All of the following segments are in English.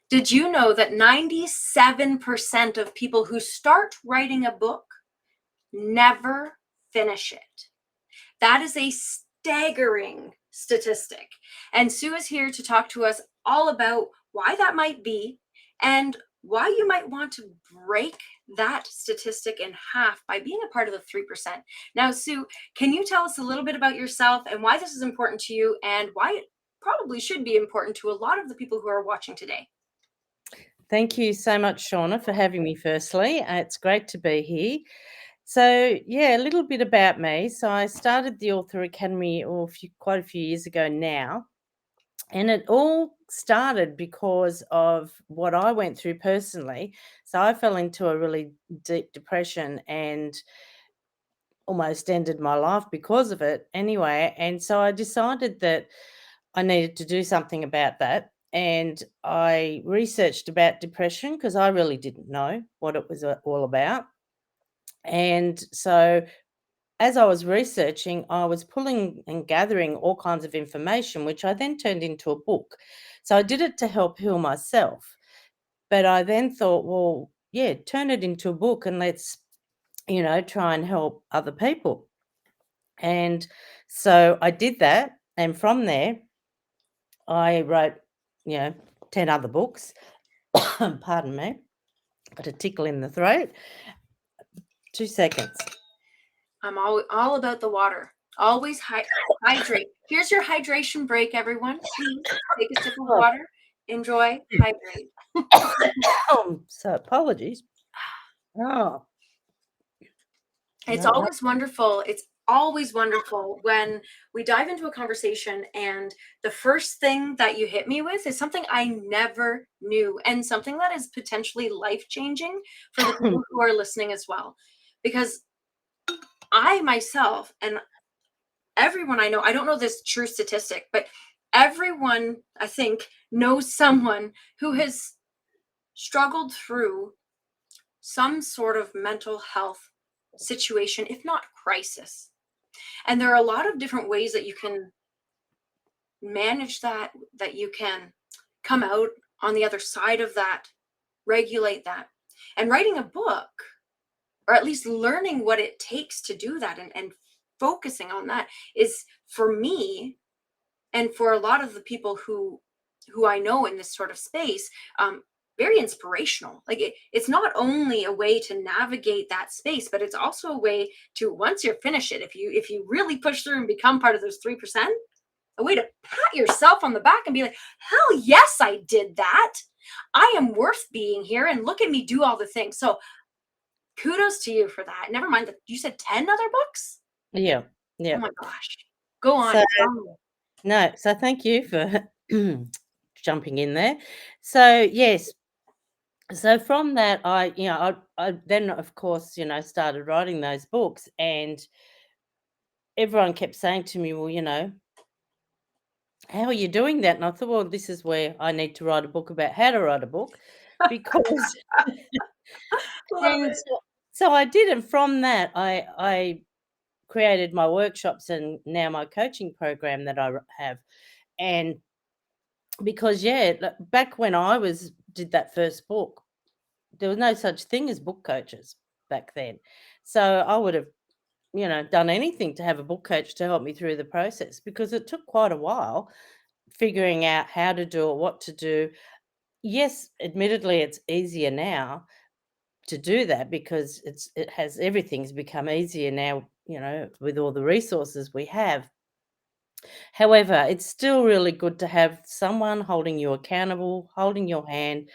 Did you know that 97% of people who start writing a book never finish it? That is a staggering statistic. And Sue is here to talk to us all about why that might be and why you might want to break that statistic in half by being a part of the 3%. Now, Sue, can you tell us a little bit about yourself and why this is important to you and why it probably should be important to a lot of the people who are watching today? Thank you so much, Shauna, for having me firstly. It's great to be here. So, yeah, a little bit about me. So, I started the Author Academy quite a few years ago now. And it all started because of what I went through personally. So, I fell into a really deep depression and almost ended my life because of it anyway. And so, I decided that I needed to do something about that. And I researched about depression because I really didn't know what it was all about. And so, as I was researching, I was pulling and gathering all kinds of information, which I then turned into a book. So, I did it to help heal myself. But I then thought, well, yeah, turn it into a book and let's, try and help other people. And so I did that. And from there, I wrote, you know, 10 other books. Pardon me. Got a tickle in the throat. 2 seconds. I'm all about the water. Always hydrate. Here's your hydration break, everyone. Please take a sip of water. Enjoy. Hydrate. So apologies. Oh. It's No. always wonderful. It's always wonderful when we dive into a conversation and the first thing that you hit me with is something I never knew and something that is potentially life-changing for the people who are listening as well. Because I myself and everyone I know, I don't know this true statistic, but everyone I think knows someone who has struggled through some sort of mental health situation, if not crisis. And there are a lot of different ways that you can manage that, that you can come out on the other side of that, regulate that. And writing a book, or at least learning what it takes to do that and focusing on that is for me and for a lot of the people who I know in this sort of space, very inspirational. Like it's not only a way to navigate that space, but it's also a way to, once you're finished it, if you really push through and become part of those 3%, a way to pat yourself on the back and be like, hell yes, I did that. I am worth being here, and look at me do all the things. So kudos to you for that. Never mind that you said 10 other books. Yeah. Oh my gosh. Go on. So, Tell me. no, so thank you for jumping in there. So, yes. So from that, I then, of course, started writing those books, and everyone kept saying to me, well, how are you doing that? And I thought, well, this is where I need to write a book about how to write a book because Love and it. so I did, and from that I created my workshops and now my coaching program that I have. And because back when I was did that first book, there was no such thing as book coaches back then. So I would have, done anything to have a book coach to help me through the process because it took quite a while figuring out how to do it, what to do. Yes, admittedly, it's easier now to do that because everything's become easier now, with all the resources we have. However, it's still really good to have someone holding you accountable, holding your hand,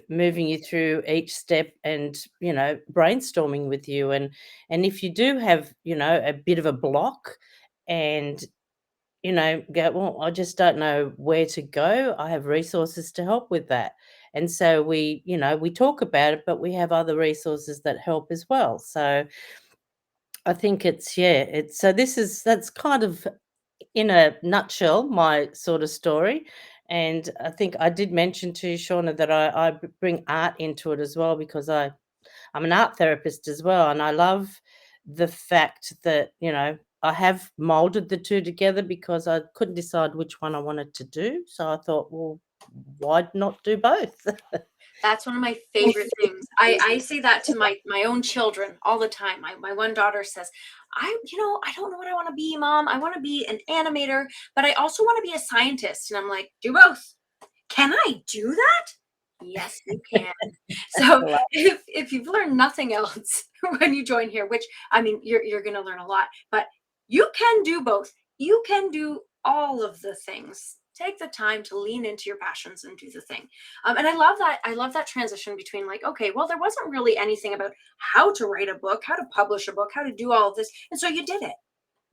moving you through each step and, brainstorming with you. And if you do have, a bit of a block and, go, well, I just don't know where to go, I have resources to help with that. And so we talk about it, but we have other resources that help as well. So I think that's kind of in a nutshell my sort of story. And I think I did mention to you, Shauna, that I bring art into it as well because I'm an art therapist as well, and I love the fact that, I have molded the two together because I couldn't decide which one I wanted to do. So I thought, well, why not do both? That's one of my favorite things. I say that to my own children all the time. My one daughter says, I don't know what I want to be, mom. I want to be an animator, but I also want to be a scientist." And I'm like, "Do both." Can I do that? Yes, you can. So Well, if you've learned nothing else when you join here, which I mean you're gonna learn a lot, but you can do both. You can do all of the things. Take the time to lean into your passions and do the thing. And I love that. I love that transition between like, okay, well, there wasn't really anything about how to write a book, how to publish a book, how to do all of this. And so you did it.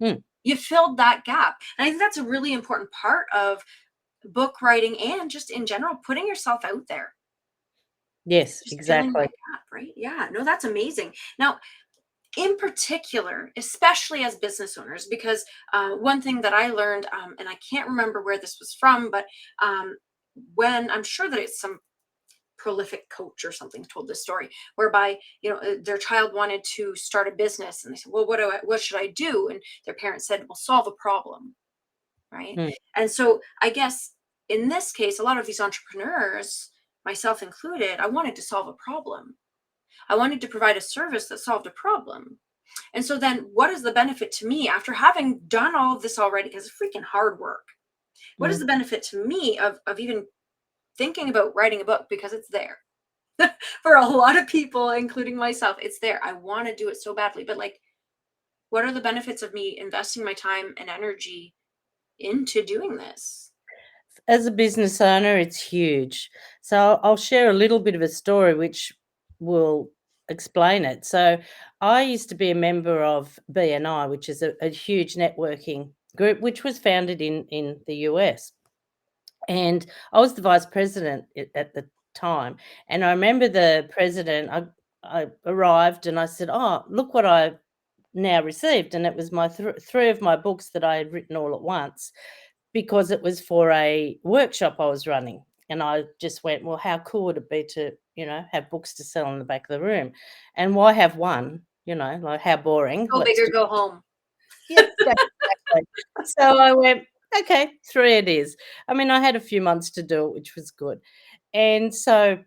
mm, You filled that gap. And I think that's a really important part of book writing and just in general putting yourself out there, yes, just filling exactly. that gap, right? Yeah, no, that's amazing. Now, in particular, especially as business owners, because one thing that I learned, and I can't remember where this was from, but um, when I'm sure that it's some prolific coach or something told this story whereby their child wanted to start a business and they said, well, what should I do? And their parents said, well, solve a problem, right? Mm, And so I guess in this case, a lot of these entrepreneurs, myself included, I wanted to solve a problem. I wanted to provide a service that solved a problem. And so then what is the benefit to me after having done all of this already? Because it's freaking hard work. What is mm. the benefit to me of even thinking about writing a book? Because it's there. For a lot of people, including myself, it's there. I want to do it so badly. But like, what are the benefits of me investing my time and energy into doing this? As a business owner, it's huge. So I'll share a little bit of a story which will explain it. So I used to be a member of BNI, which is a huge networking group, which was founded in the US. And I was the vice president at the time. And I remember the president, I arrived and I said, "Oh, look what I now received." And it was my three of my books that I had written all at once because it was for a workshop I was running. And I just went, well, how cool would it be to, have books to sell in the back of the room? And why have one? Like how boring. Go big Let's or do, go home. yeah, exactly. So I went, okay, three it is. I mean, I had a few months to do it, which was good. And so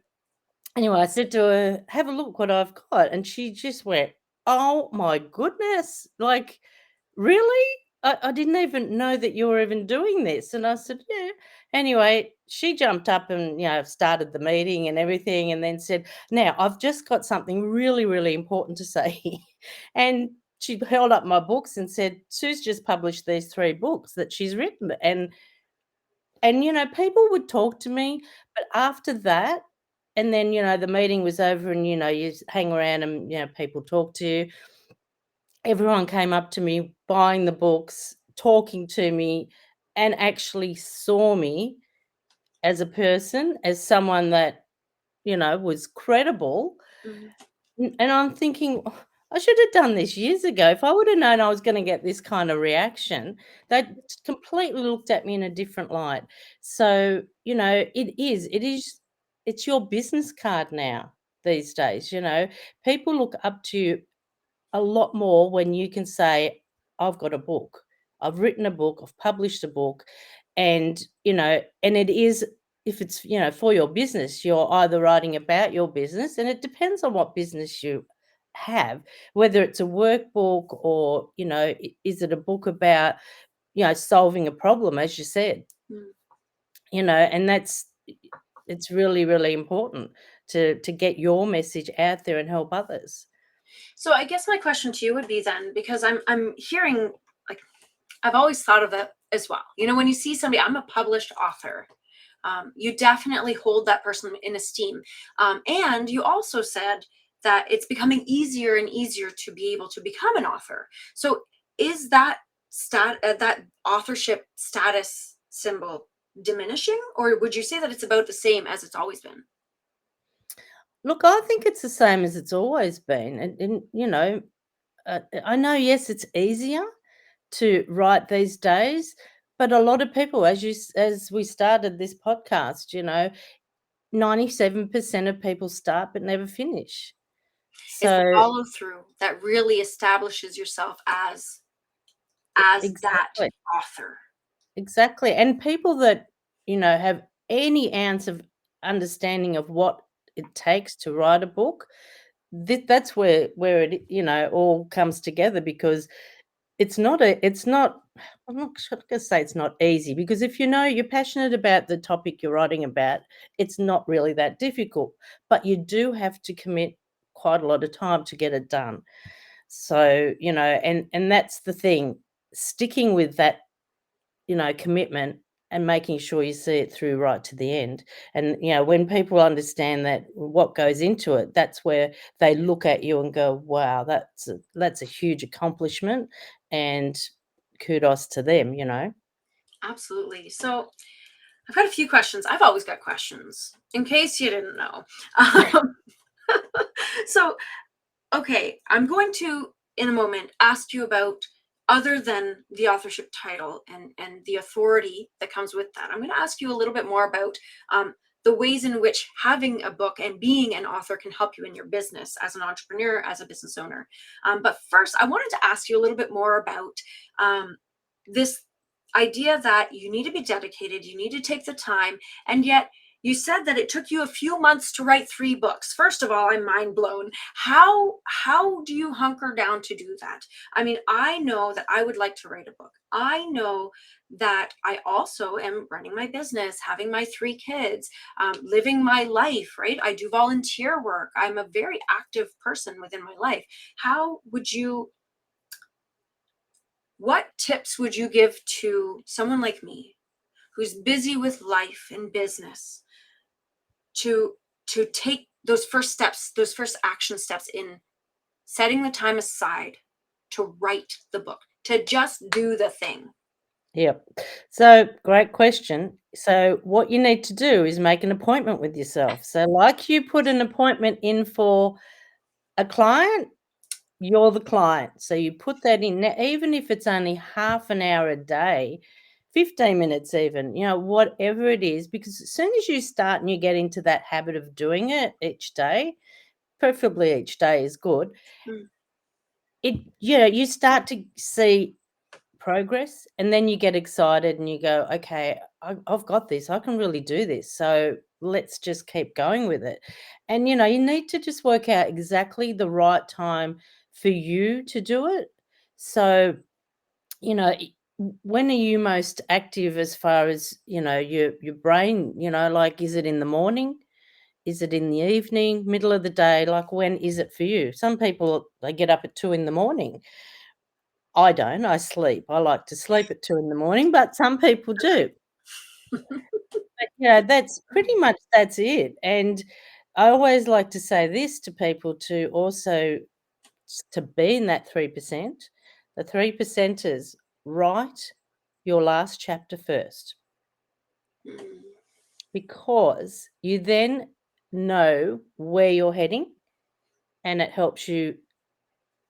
anyway, I said to her, "Have a look what I've got." And she just went, "Oh my goodness. Like, really? I didn't even know that you were even doing this." And I said, "Yeah." Anyway, she jumped up and, started the meeting and everything and then said, "Now, I've just got something really, really important to say." And she held up my books and said, "Sue's just published these three books that she's written." And people would talk to me, but after that and then, the meeting was over and, you hang around and, people talk to you. Everyone came up to me buying the books, talking to me, and actually saw me as a person, as someone that, was credible. Mhm. And I'm thinking, "Oh, I should have done this years ago. If I would have known I was gonna get this kind of reaction," they completely looked at me in a different light. So, it's your business card now these days, People look up to you a lot more when you can say, "I've got a book. I've written a book, I've published a book," and it is if it's, for your business, you're either writing about your business, and it depends on what business you have, whether it's a workbook or, is it a book about, solving a problem, as you said, Mm. and it's really, really important to get your message out there and help others. So I guess my question to you would be then, because I'm hearing like I've always thought of it as well. When you see somebody, I'm a published author. You definitely hold that person in esteem. And you also said that it's becoming easier and easier to be able to become an author. So is that authorship status symbol diminishing, or would you say that it's about the same as it's always been? Look, I think it's the same as it's always been, and I know, yes, it's easier to write these days, but a lot of people, as we started this podcast, 97% of people start but never finish. It's the So follow through that really establishes yourself as that exactly, author. exactly, and people that have any ounce of understanding of what it takes to write a book, that's where it, all comes together, because it's not I'm not gonna say it's not easy, because if you're passionate about the topic you're writing about, it's not really that difficult, but you do have to commit quite a lot of time to get it done. So, and that's the thing, sticking with that, commitment, and making sure you see it through right to the end. And, when people understand that what goes into it, that's where they look at you and go, wow, that's a huge accomplishment, and kudos to them. Absolutely. So I've got a few questions. I've always got questions in case you didn't know. Um, so, okay, I'm going to, in a moment, ask you about, other than the authorship title and the authority that comes with that, I'm going to ask you a little bit more about the ways in which having a book and being an author can help you in your business as an entrepreneur, as a business owner. But first, I wanted to ask you a little bit more about this idea that you need to be dedicated, you need to take the time, and yet you said that it took you a few months to write 3 books. First of all, I'm mind blown. How do you hunker down to do that? I mean, I know that I would like to write a book. I know that I also am running my business, having my 3 kids, living my life, right? I do volunteer work. I'm a very active person within my life. How would you What tips would you give to someone like me who's busy with life and business, to take those first steps, those first action steps in setting the time aside to write the book, to just do the thing? Yep. So, great question. So, what you need to do is make an appointment with yourself. So, like you put an appointment in for a client, you're the client. So, you put that in. Now, even if it's only half an hour a day, 15 minutes, even, whatever it is, because as soon as you start and you get into that habit of doing it each day, preferably each day is good, Mm. you start to see progress, and then you get excited and you go, okay, I've got this, I can really do this, so let's just keep going with it. And you need to just work out exactly the right time for you to do it. So when are you most active, as far as your brain, like, is it in the morning, is it in the evening, middle of the day? Like, when is it for you? Some people, they get up at 2 in the morning. I don't, I sleep. I like to sleep at 2 in the morning, but some people do. But, that's pretty much, that's it. And I always like to say this to people, to also to be in that 3%. The 3 percenters, write your last chapter first, Mm. because you then know where you're heading, and it helps you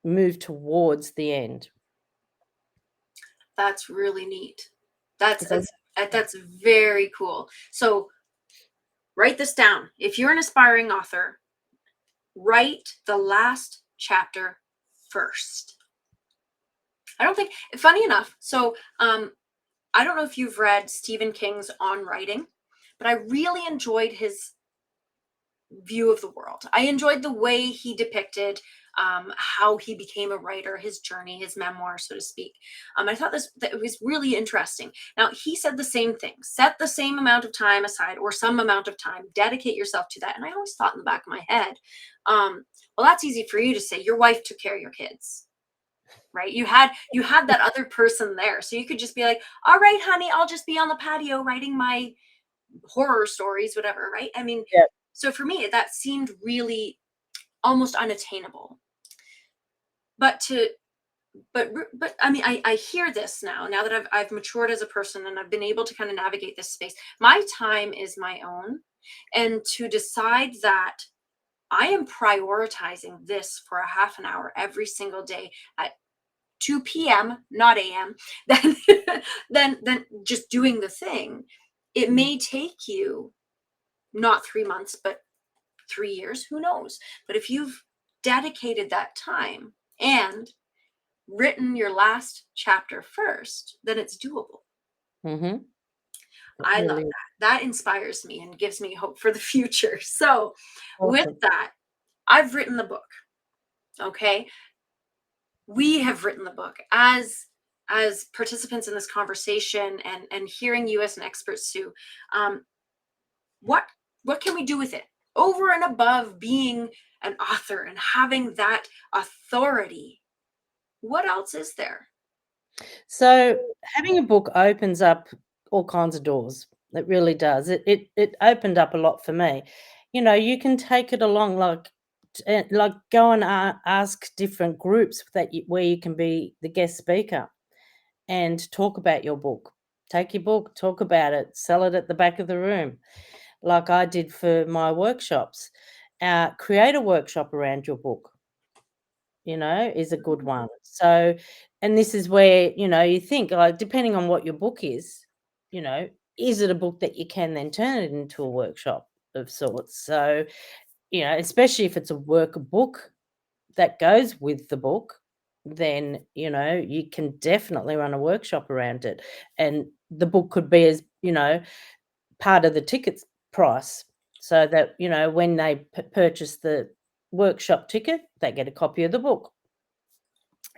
move towards the end. That's really neat. That's 'Cause I that's very cool. So write this down. If you're an aspiring author, write the last chapter first. I don't think, funny enough, so I don't know if you've read Stephen King's On Writing, but I really enjoyed his view of the world. I enjoyed the way he depicted how he became a writer, his journey, his memoir, so to speak. I thought that it was really interesting. Now, he said the same thing: set the same amount of time aside, or some amount of time, dedicate yourself to that. And I always thought in the back of my head, well, that's easy for you to say. Your wife took care of your kids, right? You had that other person there, so you could just be like, all right, honey, I'll just be on the patio writing my horror stories, whatever, right? I mean, Yeah. so for me, that seemed really almost unattainable. But to but I mean, I hear this now that I've matured as a person and I've been able to kind of navigate this space. My time is my own, and to decide that I am prioritizing this for a half an hour every single day at 2 p.m., not a.m., then then just doing the thing. It Mm. may take you not 3 months, but 3 years, who knows? But if you've dedicated that time and written your last chapter first, then it's doable. Mhm. It I love really is that. That inspires me and gives me hope for the future. So, with awesome. that, I've written the book. Okay. We have written the book as participants in this conversation, and hearing you as an expert, Sue. Um, what what can we do with it over and above being an author and having that authority? What else is there? So, having a book opens up all kinds of doors. It really does. It opened up a lot for me. You know, you can take it along like go and ask different groups where you can be the guest speaker and talk about your book. Take your book, talk about it, sell it at the back of the room, like I did for my workshops. Create a workshop around your book, is a good one. So, and this is where, you think, like, depending on what your book you know, is it a book that you can then turn it into a workshop of sorts? So, especially if it's a workbook that goes with the book, then, you can definitely run a workshop around it. And the book could be part of the tickets price so that, when they purchase the workshop ticket, they get a copy of the book.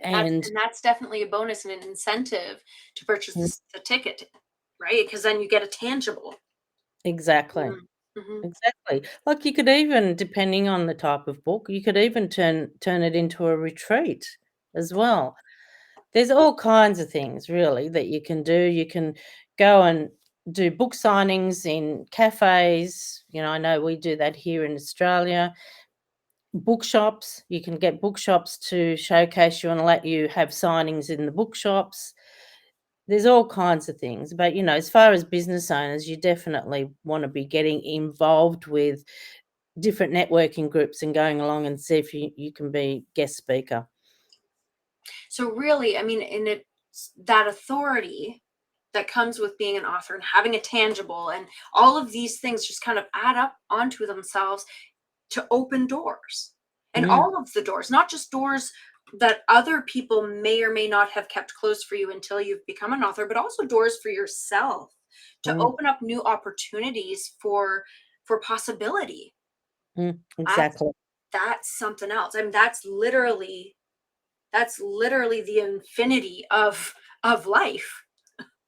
And That's definitely a bonus and an incentive to purchase mm, the ticket, right? Because then you get a tangible. exactly, Mm, mhm. exactly. Like, you could even, depending on the type of book, you could even turn it into a retreat as well. There's all kinds of things really that you can do. You can go and do book signings in cafes. I know we do that here in Australia. Bookshops, you can get bookshops to showcase you and let you have signings in the bookshops. There's all kinds of things, but, as far as business owners, you definitely wanna be getting involved with different networking groups and going along and see if you can be guest speaker. So really, I mean, and it's that authority that comes with being an author and having a tangible, and all of these things just kind of add up onto themselves to open doors. And Mm, all of the doors, not just doors that other people may or may not have kept closed for you until you've become an author, but also doors for yourself to mm, open up new opportunities for possibility. That's exactly. that's something else. I mean, that's literally the infinity of life.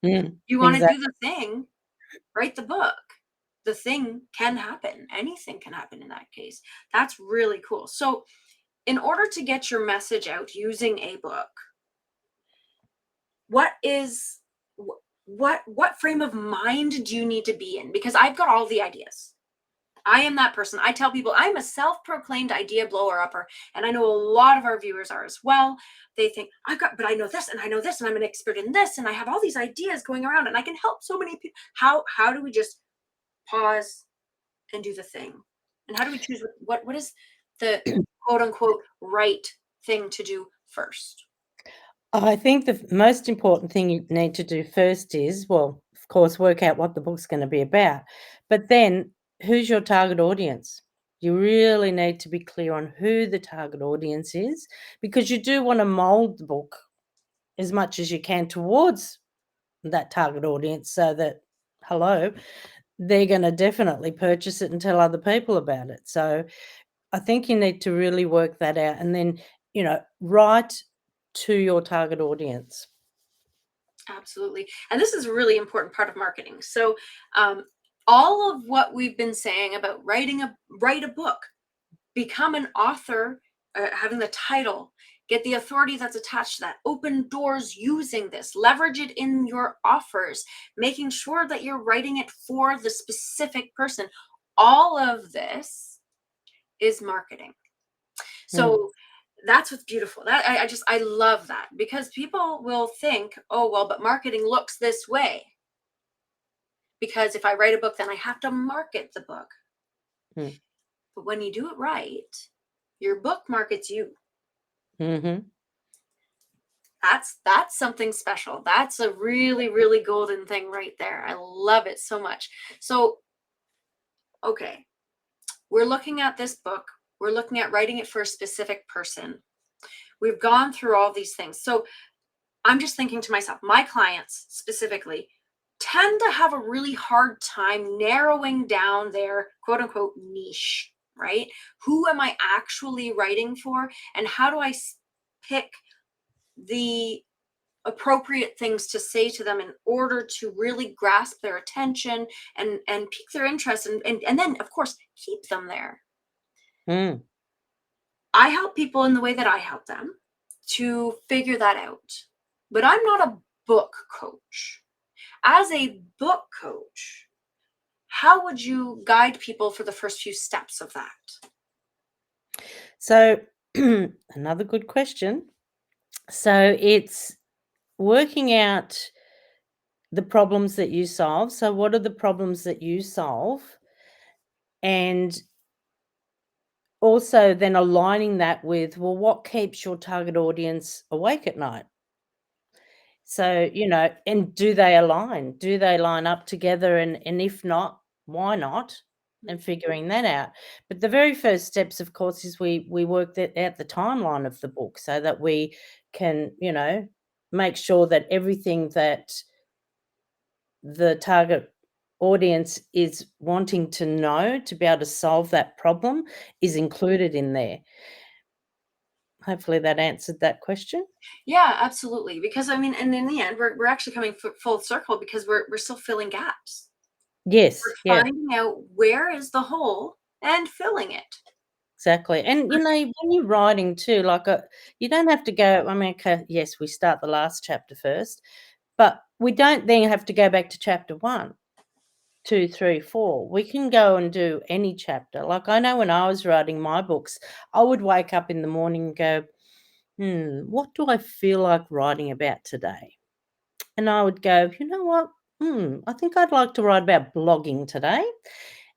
You want to do Exactly. the thing, write the book. The thing can happen. Anything can happen in that case. That's really cool. So, in order to get your message out using a book, what is what frame of mind do you need to be in? Because I've got all the ideas. I am that person. I tell people I'm a self-proclaimed idea blower upper, and I know a lot of our viewers are as well. They think but I know this, and I know this, and I'm an expert in this, and I have all these ideas going around, and I can help so many people. How do we just pause and do the thing? And how do we choose what is the quote unquote right thing to do first? I think the most important thing you need to do first is, well, of course, work out what the book's going to be about, but then who's your target audience? You really need to be clear on who the target audience is because you do want to mold the book as much as you can towards that target audience so that, hello, they're going to definitely purchase it and tell other people about it. So I think you need to really work that out and then, write to your target audience. Absolutely. And this is a really important part of marketing. So, um, all of what we've been saying about write a book, become an author, having the title, get the authority that's attached to that, open doors using this, leverage it in your offers, making sure that you're writing it for the specific person. All of this is marketing. Mm, So that's what's beautiful. That I love that, because people will think, oh well, but marketing looks this way. Because if I write a book, then I have to market the book. mm, But when you do it right, your book markets you. mhm. That's something special. That's a really, really golden thing right there. I love it so much. So, okay, we're looking at this book. We're looking at writing it for a specific person. We've gone through all these things. So I'm just thinking to myself, my clients specifically, tend to have a really hard time narrowing down their quote unquote niche, right? Who am I actually writing for? And how do I pick the appropriate things to say to them in order to really grasp their attention and pique their interest and then of course keep them there. Mm. I help people in the way that I help them to figure that out. But I'm not a book coach. As a book coach, how would you guide people for the first few steps of that? So, another good question. So, it's working out the problems that you solve. So, what are the problems that you solve? And also then aligning that with, well, what keeps your target audience awake at night? So, and do they align? Do they line up together? And if not, why not? And figuring that out. But the very first steps, of course, is we work that out the timeline of the book so that we can, make sure that everything that the target audience is wanting to know to be able to solve that problem is included in there. Hopefully that answered that question. Yeah, absolutely. Because I mean, and in the end, we're actually coming full circle because we're still filling gaps. Yes, We're yeah, finding out where is the hole and filling it. exactly. And when you're writing too, like you don't have to go, I mean, okay, yes, we start the last chapter first, but we don't then have to go back to chapter 1, 2, 3, 4. We can go and do any chapter. Like I know when I was writing my books, I would wake up in the morning and go, what do I feel like writing about today? And I would go, you know what? I think I'd like to write about blogging today.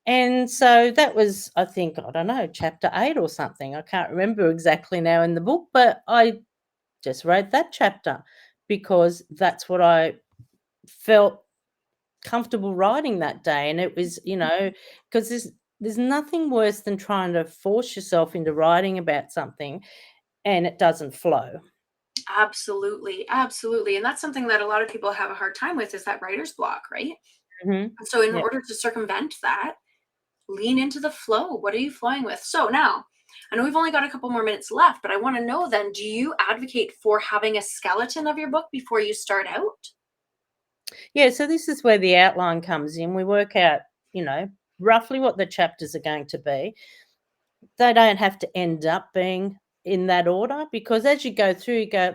And so that was, I think, I don't know, chapter 8 or something. I can't remember exactly now in the book, but I just wrote that chapter because that's what I felt comfortable writing that day. And it was, because there's nothing worse than trying to force yourself into writing about something and it doesn't flow. Absolutely, absolutely. And that's something that a lot of people have a hard time with is that writer's block, right? Mhm. And so in Yeah. order to circumvent that, lean into the flow. What are you flowing with? So now, I know we've only got a couple more minutes left, but I want to know then, do you advocate for having a skeleton of your book before you start out? Yeah, so this is where the outline comes in. We work out, roughly what the chapters are going to be. They don't have to end up being in that order because as you go through, you go,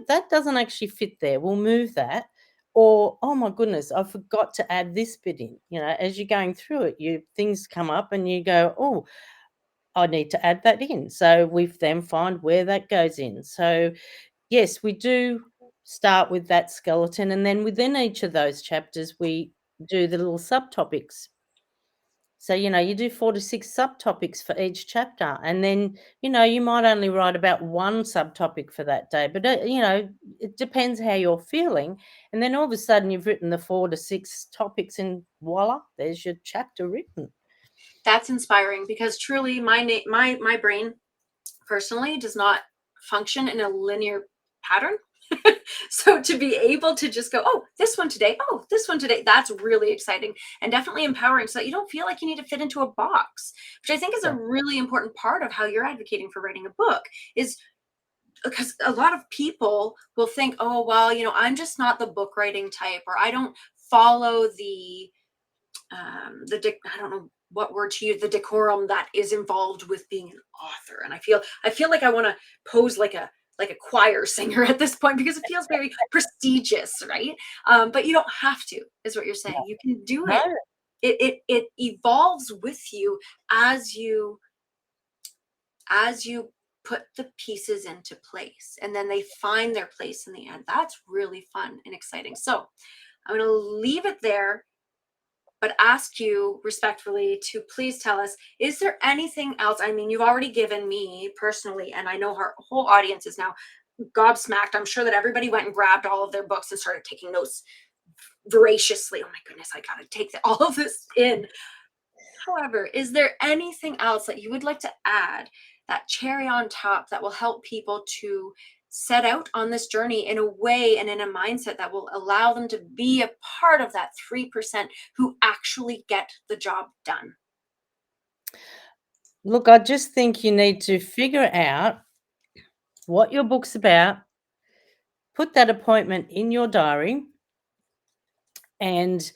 that doesn't actually fit there. We'll move that. Or, oh my goodness, I forgot to add this bit in. As you're going through it, things come up and you go, oh, I need to add that in. So we then find where that goes in. So yes, we do start with that skeleton, and then within each of those chapters, we do the little subtopics. So, you do 4 to 6 subtopics for each chapter, and then, you might only write about one subtopic for that day, but, it depends how you're feeling. And then all of a sudden, you've written the 4 to 6 topics, and voila, there's your chapter written. That's inspiring because truly my brain personally does not function in a linear pattern. So to be able to just go, oh, this one today, oh, this one today, that's really exciting and definitely empowering so that you don't feel like you need to fit into a box, which I think is a Yeah. really important part of how you're advocating for writing a book is because a lot of people will think, oh, well, I'm just not the book writing type, or I don't follow I don't know what word to use, the decorum that is involved with being an author. And I feel like I want to pose like a choir singer at this point because it feels very prestigious, right? But you don't have to, is what you're saying. You can do No, it. It evolves with you as you put the pieces into place, and then they find their place in the end. That's really fun and exciting. So I'm going to leave it there, but ask you respectfully to please tell us, is there anything else? I mean, you've already given me personally, and I know our whole audience is now gobsmacked. I'm sure that everybody went and grabbed all of their books and started taking notes voraciously. Oh my goodness, I got to take all of this in. However, is there anything else that you would like to add, that cherry on top that will help people to set out on this journey in a way and in a mindset that will allow them to be a part of that 3% who actually get the job done? Look, I just think you need to figure out what your book's about, put that appointment in your diary, and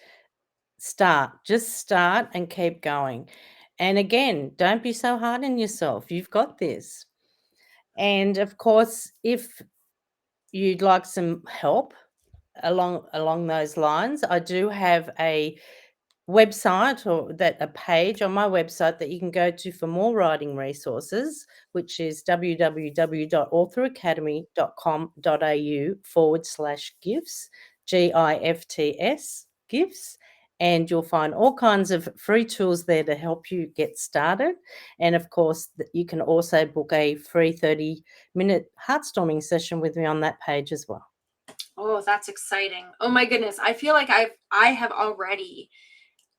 start. Just start and keep going. And again, don't be so hard on yourself. You've got this. And of course, if you'd like some help along those lines, I do have a website, or that a page on my website that you can go to for more writing resources, which is www.authoracademy.com.au/gifts, GIFTS, gifts. And you'll find all kinds of free tools there to help you get started. And of course, you can also book a free 30-minute heartstorming session with me on that page as well. Oh, that's exciting. Oh my goodness. I feel like I have already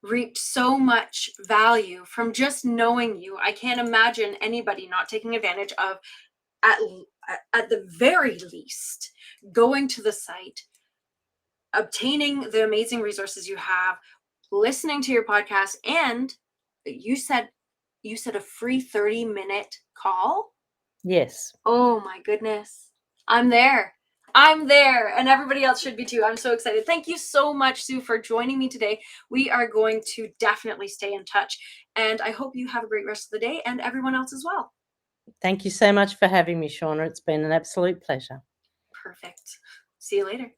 reaped so much value from just knowing you. I can't imagine anybody not taking advantage of, at at the very least, going to the site, obtaining the amazing resources you have, listening to your podcast, and you said a free 30-minute call. Yes. Oh my goodness. I'm there. I'm there, and everybody else should be too. I'm so excited. Thank you so much, Sue, for joining me today. We are going to definitely stay in touch, and I hope you have a great rest of the day, and everyone else as well. Thank you so much for having me, Shauna. It's been an absolute pleasure. Perfect. See you later.